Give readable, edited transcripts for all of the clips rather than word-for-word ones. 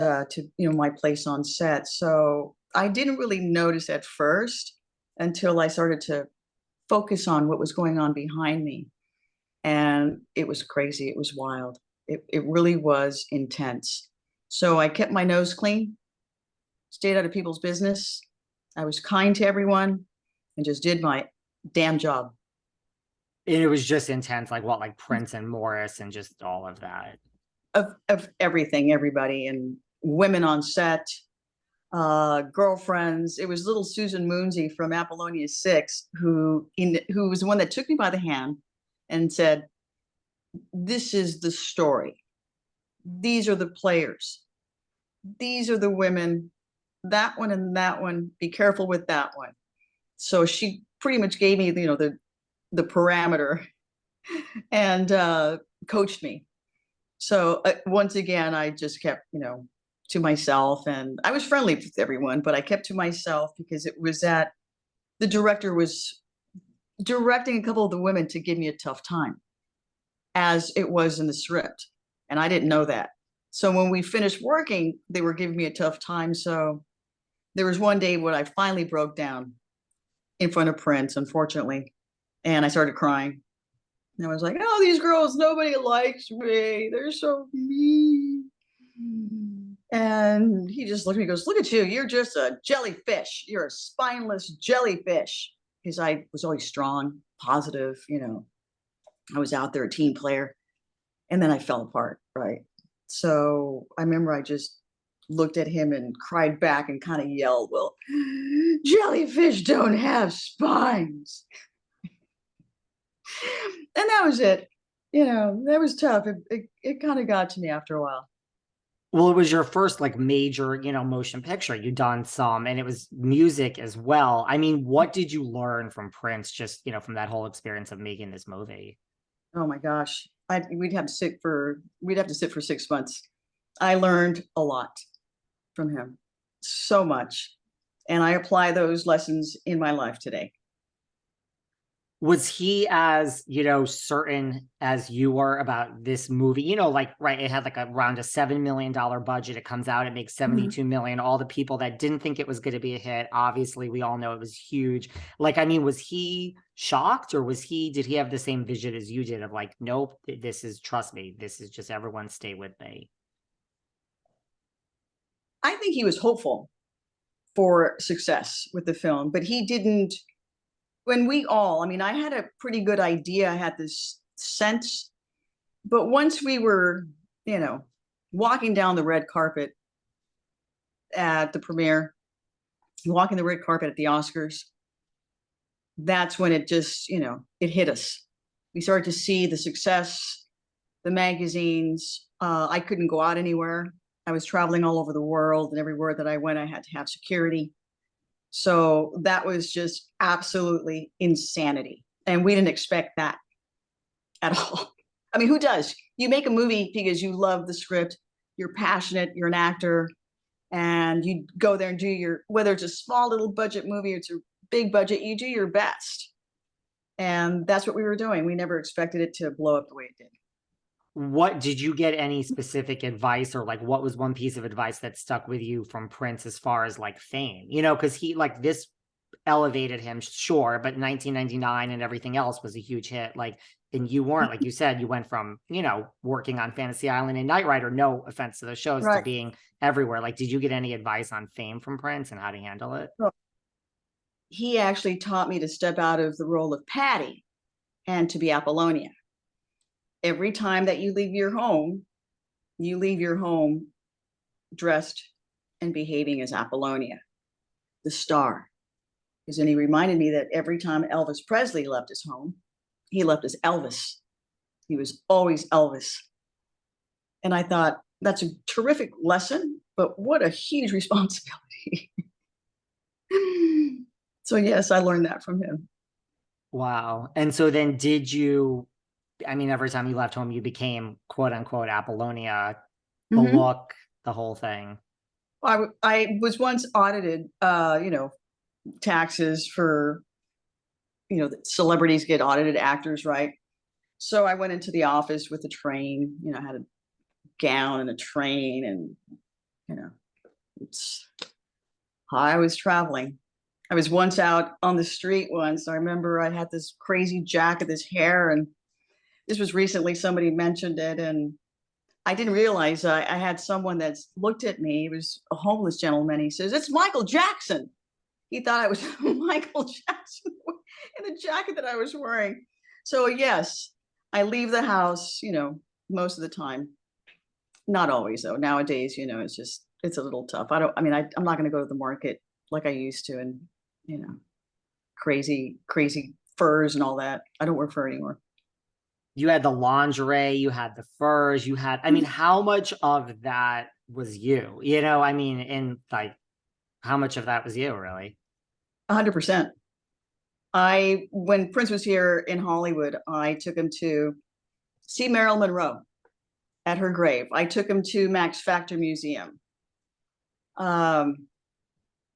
to my place on set. So I didn't really notice at first until I started to focus on what was going on behind me. And it was crazy. It was wild. It really was intense. So I kept my nose clean, stayed out of people's business. I was kind to everyone and just did my damn job. And it was just intense, like what, like Prince and Morris and just all of that. Of everything, everybody, and women on set, girlfriends. It was little Susan Moonsey from Apollonia 6 who was the one that took me by the hand and said, "This is the story. These are the players. These are the women. That one and that one. Be careful with that one." So she pretty much gave me, the parameter and coached me. So once again, I just kept, to myself, and I was friendly with everyone, but I kept to myself because it was that the director was directing a couple of the women to give me a tough time, as it was in the script. And I didn't know that. So when we finished working, they were giving me a tough time. So there was one day when I finally broke down in front of Prince, unfortunately, and I started crying. And I was like, "Oh, these girls, nobody likes me. They're so mean." And he just looked at me and goes, "Look at you. You're just a jellyfish. You're a spineless jellyfish." Because I was always strong, positive, I was out there, a team player. And then I fell apart, right? So I remember I just looked at him and cried back and kind of yelled, "Well, jellyfish don't have spines." And that was it. That was tough. It kind of got to me after a while. Well, it was your first like major, motion picture. You'd done some, and it was music as well. I mean, what did you learn from Prince just, from that whole experience of making this movie? Oh my gosh. We'd have to sit for 6 months. I learned a lot from him. So much. And I apply those lessons in my life today. Was he as, certain as you were about this movie? Right, it had like around a $7 million budget. It comes out, it makes 72 million. All the people that didn't think it was going to be a hit, obviously, we all know it was huge. Like, I mean, was he shocked, or did he have the same vision as you did of like, nope, trust me, this is just everyone stay with me? I think he was hopeful for success with the film, but he didn't. I had a pretty good idea. I had this sense, but once we were, walking down the red carpet at the premiere, walking the red carpet at the Oscars, that's when it just, it hit us. We started to see the success, the magazines. I couldn't go out anywhere. I was traveling all over the world, and everywhere that I went, I had to have security. So that was just absolutely insanity. And we didn't expect that at all. I mean, who does? You make a movie because you love the script, you're passionate, you're an actor, and you go there and do whether it's a small little budget movie or it's a big budget, you do your best. And that's what we were doing. We never expected it to blow up the way it did. What did you get any specific advice, or like what was one piece of advice that stuck with you from Prince as far as like fame? Because he like this elevated him, sure, but 1999 and everything else was a huge hit. Like, and you weren't, like you said, you went from, working on Fantasy Island and Knight Rider, no offense to those shows, right, to being everywhere. Like, did you get any advice on fame from Prince and how to handle it? He actually taught me to step out of the role of Patty and to be Apollonia. Every time that you leave your home dressed and behaving as Apollonia, the star. Because then he reminded me that every time Elvis Presley left his home, he left as Elvis. He was always Elvis. And I thought, that's a terrific lesson, but what a huge responsibility. So yes, I learned that from him. Wow. And so then every time you left home, you became quote unquote Apollonia, the look, the whole thing. I was once audited, taxes for, celebrities get audited, actors, right? So I went into the office with a train, I had a gown and a train and, I was traveling. I was once out on the street once. I remember I had this crazy jacket, this hair, and this was recently somebody mentioned it, and I didn't realize I had someone that's looked at me. He was a homeless gentleman. He says, "It's Michael Jackson." He thought I was Michael Jackson in the jacket that I was wearing. So yes, I leave the house, most of the time. Not always though. Nowadays, it's a little tough. I'm not going to go to the market like I used to, and you know, crazy, crazy furs and all that. I don't wear fur anymore. You had the lingerie, you had the furs, you had, how much of that was you? And like, how much of that was you really? 100%. When Prince was here in Hollywood, I took him to see Marilyn Monroe at her grave. I took him to Max Factor Museum.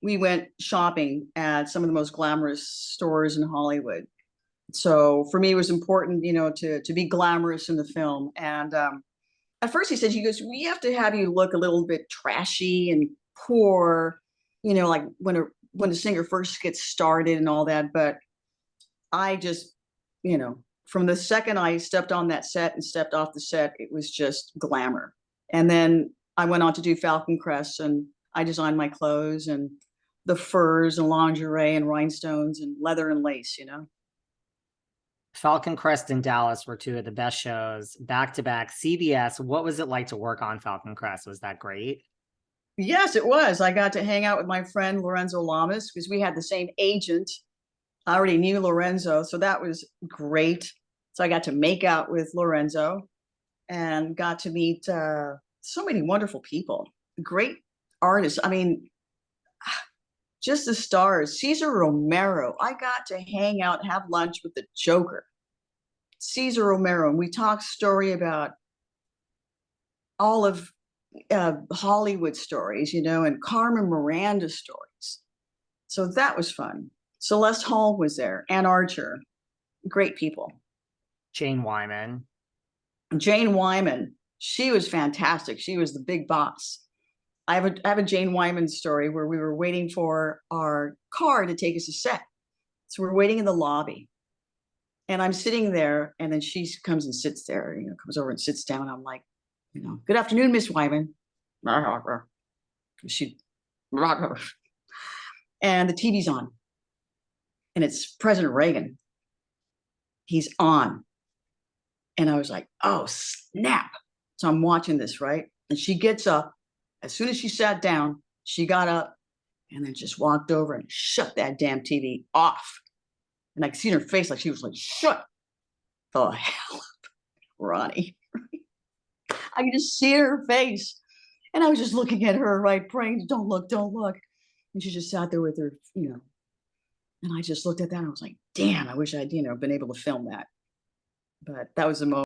We went shopping at some of the most glamorous stores in Hollywood. So for me, it was important, to be glamorous in the film. And at first he goes, we have to have you look a little bit trashy and poor, like when a singer first gets started and all that. But I just, from the second I stepped on that set and stepped off the set, it was just glamour. And then I went on to do Falcon Crest, and I designed my clothes and the furs and lingerie and rhinestones and leather and lace, Falcon Crest and Dallas were two of the best shows back to back. CBS, what was it like to work on Falcon Crest? Was that great? Yes, it was. I got to hang out with my friend Lorenzo Lamas because we had the same agent. I already knew Lorenzo, so that was great. So I got to make out with Lorenzo and got to meet so many wonderful people, great artists. Just the stars. Cesar Romero. I got to hang out and have lunch with the Joker. Cesar Romero. And we talked story about all of Hollywood stories, and Carmen Miranda stories. So that was fun. Celeste Hall was there, Ann Archer. Great people. Jane Wyman. Jane Wyman. She was fantastic. She was the big boss. I have a Jane Wyman story where we were waiting for our car to take us to set. So we're waiting in the lobby. And I'm sitting there, and then she comes and sits there, comes over and sits down. I'm like, good afternoon, Miss Wyman. She, and the TV's on. And it's President Reagan. He's on. And I was like, oh, snap. So I'm watching this, right? And she gets up. As soon as she sat down, she got up and then just walked over and shut that damn TV off. And I could see in her face like she was like, shut the hell up, Ronnie. I could just see her face. And I was just looking at her, right, praying, don't look, don't look. And she just sat there with her, and I just looked at that and I was like, damn, I wish I'd, been able to film that. But that was the moment.